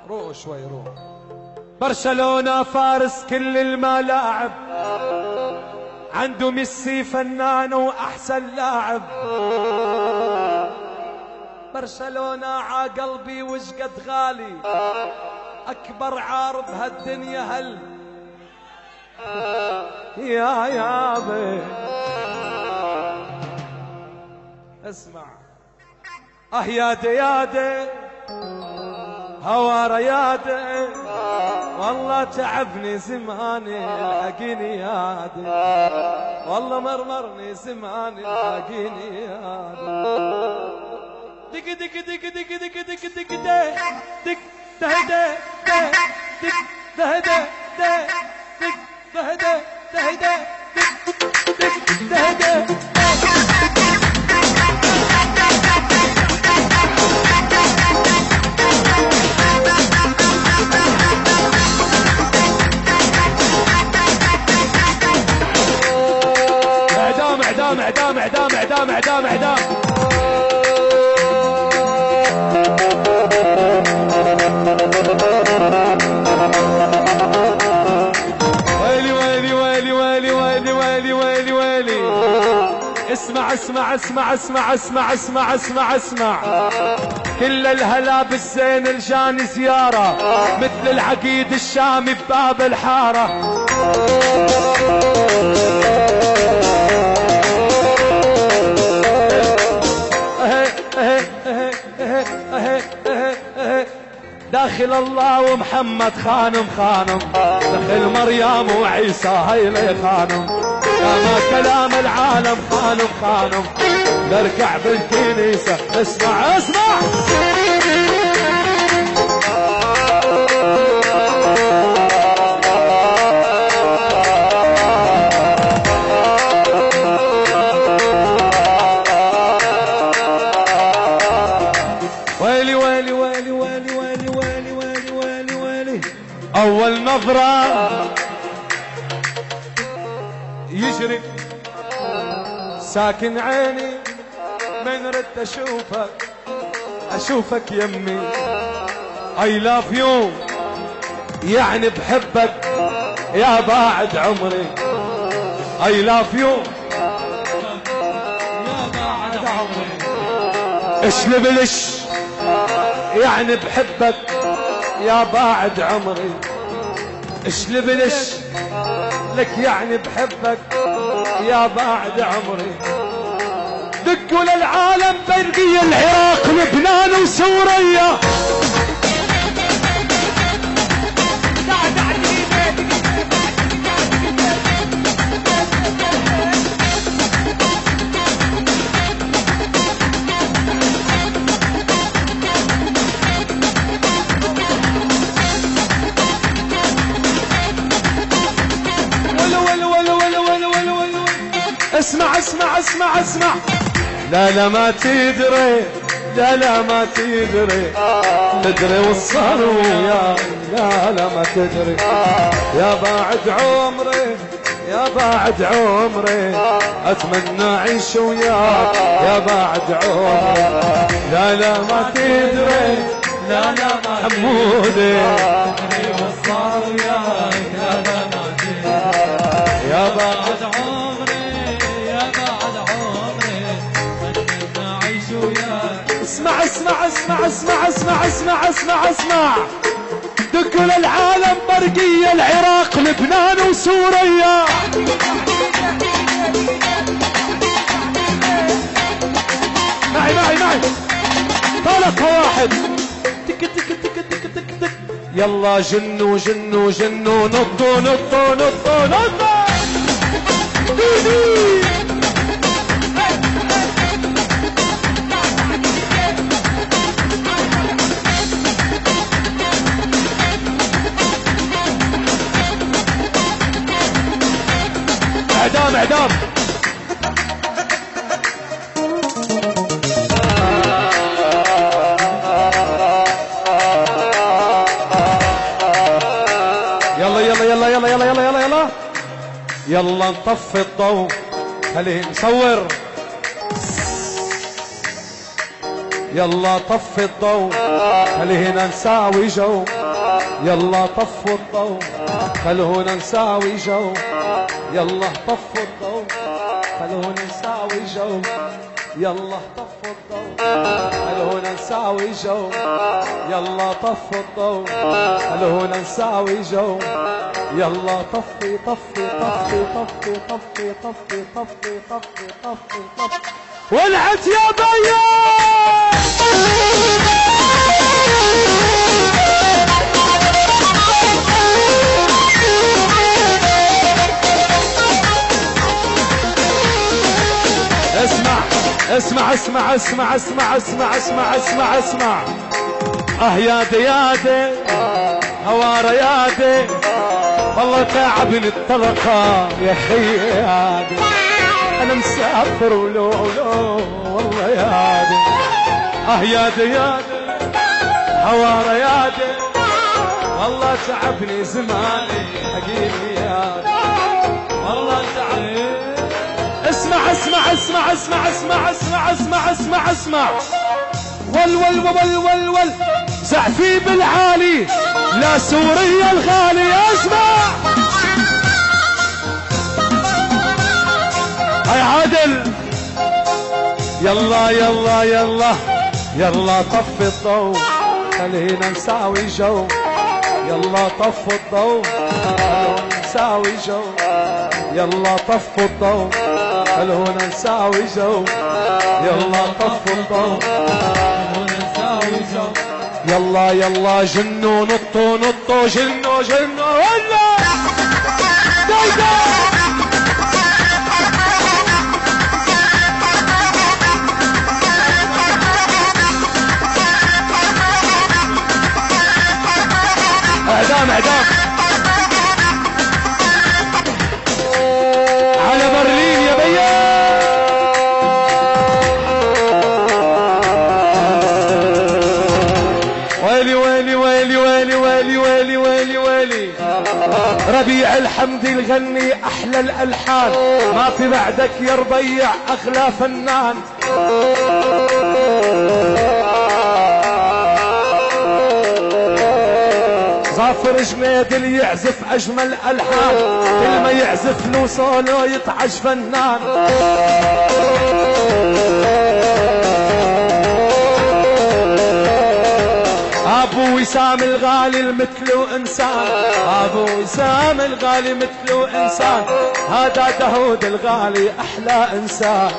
روح شوي روح. برشلونة فارس كل الملاعب، عنده ميسي فنان واحسن لاعب. برشلونة ع قلبي وشقد غالي، اكبر عار بهالدنيا هل يا يابي. اسمع ياده ياده هوا رياده، والله تعبني زماني الحقيني يادي، والله مرمرني زماني الحقيني يادي. دق دق دق دق دق دق دق دق دهده دق دهده دق دهده دهده دق دهده. اعدام اعدام اعدام اعدام اعدام اعدام. ويلي ويلي ويلي ويلي ويلي ويلي ويلي ويلي. اسمع اسمع اسمع اسمع اسمع اسمع اسمع اسمع. كل الهلا بالزين الجاني زيارة، مثل العقيد الشامي بباب الحارة. داخل الله ومحمد خانم خانم، دخل مريم وعيسى هيلي خانم. يا ما كلام العالم خانم خانم، نركع بالكنيسة. اسمع اسمع. ويلي ويلي ويلي ويلي ويلي ويلي ويلي ويلي ويلي. أول نظرة يجري ساكن عيني، من رد أشوفك أشوفك يمي. I love you يعني بحبك يا باعد عمري. I love you يا باعد عمري. اشلبلش يعني بحبك يا باعد عمري. اشلبلش لك يعني بحبك يا باعد عمري. دقوا للعالم برقية العراق لبنان وسوريا. اسمع اسمع اسمع اسمع. لا لا ما تدري، لا لا ما تدري، تدري وصار وياي. لا لا ما تدري يا باعد عمري، يا باعد عمري، اتمنى اعيش وياك يا باعد عمري. لا لا ما تدري، لا لا ما حمودي، تدري وصار وياي. يا لا ما تدري يا باعد عمري، اسمع اسمع اسمع اسمع اسمع اسمع اسمع اسمع. دقوا للعالم برقية العراق لبنان وسوريا. معي معي معي. طلقها واحد. تك تك تك تك تك تك. يلا جنوا جنوا جنوا، نطوا نطوا نطوا نطوا. اعدام اعدام. يلا يلا يلا يلا يلا يلا يلا يلا يلا نطفي الضوء. خليه نصور. يلا طفي الضوء، خلينا نساوي جو. يلا طفوا الضوء خلونا نساوي جو، يلا طفوا الضوء خلونا نساوي جو، يلا طفوا الضوء خلونا نساوي جو، يلا طفوا الضوء خلونا نساوي جو، يلا طفي طفي طفي طفي طفي طفي طفي طفي طفي طفي ولعت يا بيا. اسمع اسمع اسمع اسمع اسمع اسمع اسمع اسمع يادي يادي هوارة يادي والله تعبني الطلقة يا خيادي، انا مسافر ولو والله يادي يادي يادي هوارة يادي والله تعبني زماني حقيقي يادي والله تعبني. اسمع اسمع اسمع اسمع اسمع اسمع اسمع اسمع اسمع ول ول ول ول ول زعفي بالعالي لا سوريا الغالي. اسمع هاي عادل يلا يلا يلا يلا طفي الضوء خلينا نساوي جو، يلا طفوا الضوء خلونا نساوي جو، يلا طفوا الضوء خلونا نساوي جو، يلا طفوا الضوء خلونا نساوي جو، يلا يلا جنوا نطوا نطوا جنوا جنوا ولا دايدا. اعدام اعدام على برلين يا بيا. ويلي ويلي ويلي ويلي ويلي ويلي ويلي ويلي ربيع الحمدي الغني احلى الالحان، ما في بعدك يا ربيع اغلى فنان. ظافر جميد اللي يعزف اجمل الحان، كل ما يعزف له صولو يطعش فنان. ابو وسام الغالي مثله انسان، ابو وسام الغالي مثله انسان، هذا داود الغالي احلى انسان.